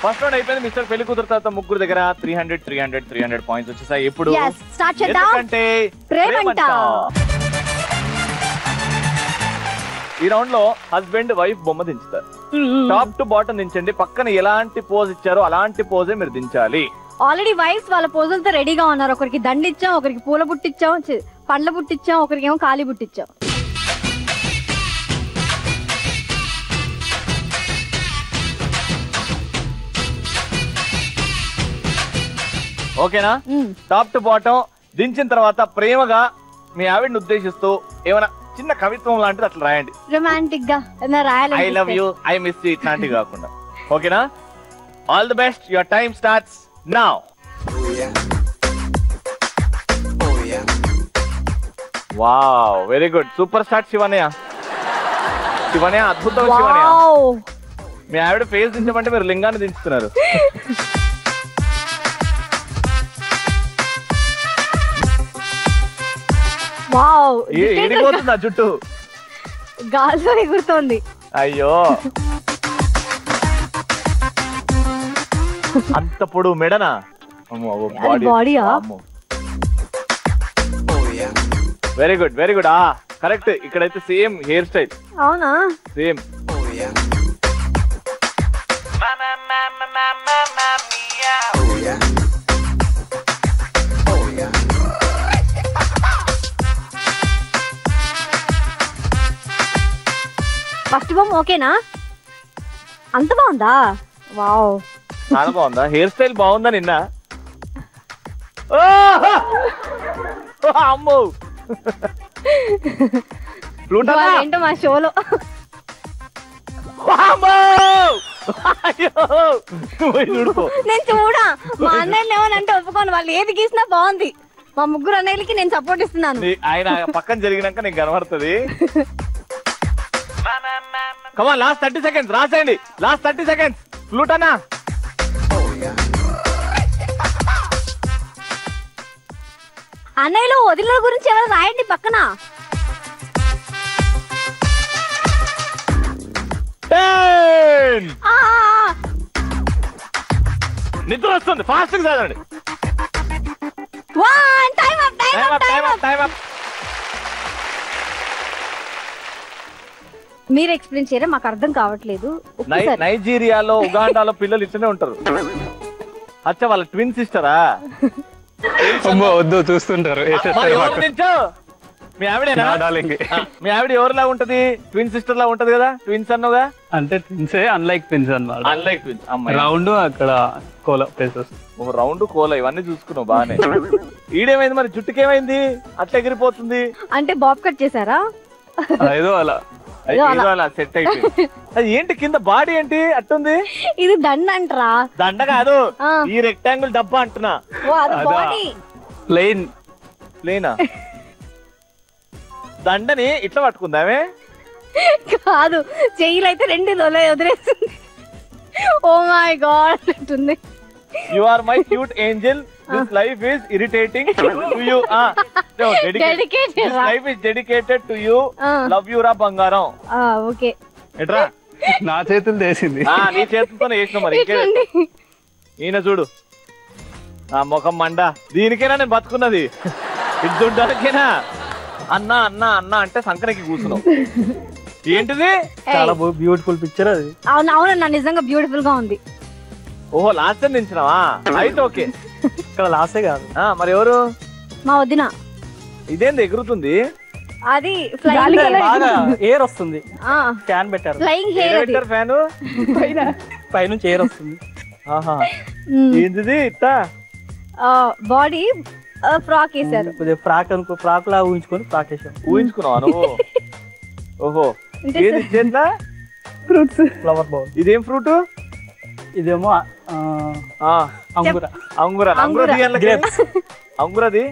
First round అయిపోయింది. Mister పెళ్లి కూతురు తర్వాత ముగ్గురు దగ్గర 300 పాయింట్స్ వచ్చేసాయి. ఇప్పుడు ఎందుకంటే ప్రేమంట. ఈ రౌండ్ లో హస్బెండ్ వైఫ్ బొమ్మ దించుతారు. టాప్ టు బాటమ్ దించండి. పక్కన ఎలాంటి పోజ్ ఇచ్చారో అలాంటి పోజే మీరు దించాలి. ఆల్రెడీ వైఫ్స్ వాళ్ళ పోజులతో రెడీగా ఉన్నారు. ఒకరికి దండిచ్చాం, ఒకరికి పూల బుట్టిచ్చాం, పండ్ల బుట్టిచ్చాం, ఒకరికి ఏమో ఖాళీ బుట్టిచ్చాం. ఓకేనా? టాప్ టు బాటమ్ దించిన తర్వాత ప్రేమగా మీ ఆవిడని ఉద్దేశిస్తూ ఏమైనా చిన్న కవిత్వం లాంటిది అట్లా రాయండి. రొమాంటిక్ గా రాయాలి. I love you, I miss you ఇట్లాంటివి కాకుండా. ఓకేనా? All the best. Your time starts now. Wow, very good. Super start Shivanayya. Shivanayya అద్భుతం. శివనయ్య మీ ఆవిడ ఫేస్ దించమంటే మీరు లింగాన్ని దించుతున్నారు. ఏడిపోతుంది ఆ జుట్టు, గాల్లో ఎగురుతోంది. అయ్యో అంత పొడు మెడనా? బాడీయా? Very good, very good. Correct. ఇక్కడైతే సేమ్ హెయిర్ స్టైల్. అవునా? సేమ్. ఫస్ట్ బొమ్మ ఓకేనా? అంత బాగుందా? వావ్, చాలా బాగుందా? హెయిర్ స్టైల్ బాగుందా నిన్న? అమ్మో ఏంటో మా షోలో. నేను చూడా మా అన్నయ్యలు ఏమనంటే ఒప్పుకోను. వాళ్ళు ఏది గీసినా బాగుంది. మా ముగ్గురు అన్నయ్యలకి నేను సపోర్ట్ ఇస్తున్నాను. ఆయన పక్కన జరిగినాక నీకు కనబడుతుంది. కమా లాస్ట్ 30 seconds రాసేయండి. Last 30 seconds. ఫ్లూట్ అన్నా. అన్నయ్యలో వదిలిన గురించి ఎవరు రాయండి పక్కన. నిద్ర వస్తుంది. ఫాస్ట్ గా చదవండి. మీరు ఎక్స్ప్లెయిన్ చేయరా? మాకు అర్థం కావట్లేదు. నైజీరియాలో, ఉగాండాలో పిల్లలు ఇట్లనే ఉంటారు. అచ్చా, వాళ్ళ ట్విన్ సిస్టరా? వద్దు, చూస్తుంటారు. మీ ఆవిడేనా? మీ ఆవిడ ఎవరిలా ఉంటది? ట్విన్ సిస్టర్ లా ఉంటది కదా? ట్విన్స్ అన్నగా అంటే ట్విన్సే, అన్లైక్ ట్విన్స్ అన్నమాట. Unlike twins. రౌండ్ అక్కడ కోల ప్లేసెస్. రౌండ్ కోల ఇవన్నీ చూసుకున్నావు బానే. ఈడేమైంది మరి? జుట్టుకేమైంది అట్లా ఎగిరిపోతుంది? అంటే బాబ్ కట్ చేశారా? ఏదో అలా సెట్ అయిపోయింది. అది ఏంటి కింద బాడీ ఏంటి అట్టుంది? ఇది దండ అంటరా? దండ కాదు, ఈ రెక్టాంగిల్ డబ్బా అంటున్నా. ప్లెయిన్. ప్లెయినా? దండని ఇట్లా పట్టుకుందామే? కాదు, చెయ్యిలు అయితే 2 వదిలేస్తుంది. ఓ మై గాడ్ అంటుంది. You are my cute angel. This life is irritating to you. No, dedicated. This life is dedicated to you. Love you రా బంగారం. ఓకే. ఎట్రా? నా చేతులు చేసింది. నీ చేతులతోనే చేసిన మరి. ఈయన చూడు, ఆ ముఖం మండ. దీనికైనా నేను బతుకున్నది. ఇది చూడ్డానికేనా? అన్నా అన్నా అన్నా అంటే సంకనకి కూర్చున్నావు. ఏంటిది? చాలా బ్యూటిఫుల్ పిక్చర్ అది. అవునవునన్నా, నిజంగా బ్యూటిఫుల్ గా ఉంది. ఓహో, లాస్ట్ టైం నించినావా? అయితే ఓకే. ఇక్కడ లాస్టే కాదు. మరి ఎవరు? మా వదిన. ఇదేంది ఎగురుతుంది? అది ఎయిర్ వస్తుంది. ఫ్యాన్ పెట్టారు. Flying hair fan. పైనుంచి ఎయిర్ వస్తుంది. ఏంటిది? ఇట్టా బాడీ ఫ్రాక్ వేసారు. ఫ్రాక్ అనుకో, ఫ్రాక్ లా ఊహించుకొని ఫ్రాక్ వేసాం. ఊహించుకున్నావా నువ్వు? ఓహో, ఏది చేద్దా? ఫ్రూట్స్. Flower bowl. ఇదేం ఫ్రూట్? ఇదేమో అంగుర. అంగుర. అంగురది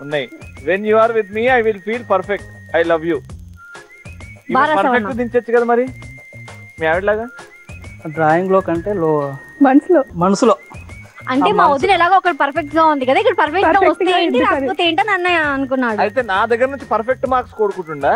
ఉన్నాయి. When you are with me, I will feel perfect. I love you. Perfect దించచ్చు కదా మరి మీ ఆవిడలాగా? డ్రాయింగ్ లో కంటే మనసులో. అంటే మా వదిన ఎలాగో ఒకటి పర్ఫెక్ట్ గా ఉంది కదా, ఇక్కడ పర్ఫెక్ట్ గా వస్తే ఏంటి రాకపోతే ఏంటని అన్నయ్య అనుకున్నాడు. అయితే నా దగ్గర నుంచి పర్ఫెక్ట్ మార్క్స్ కోరుకుంటుండా?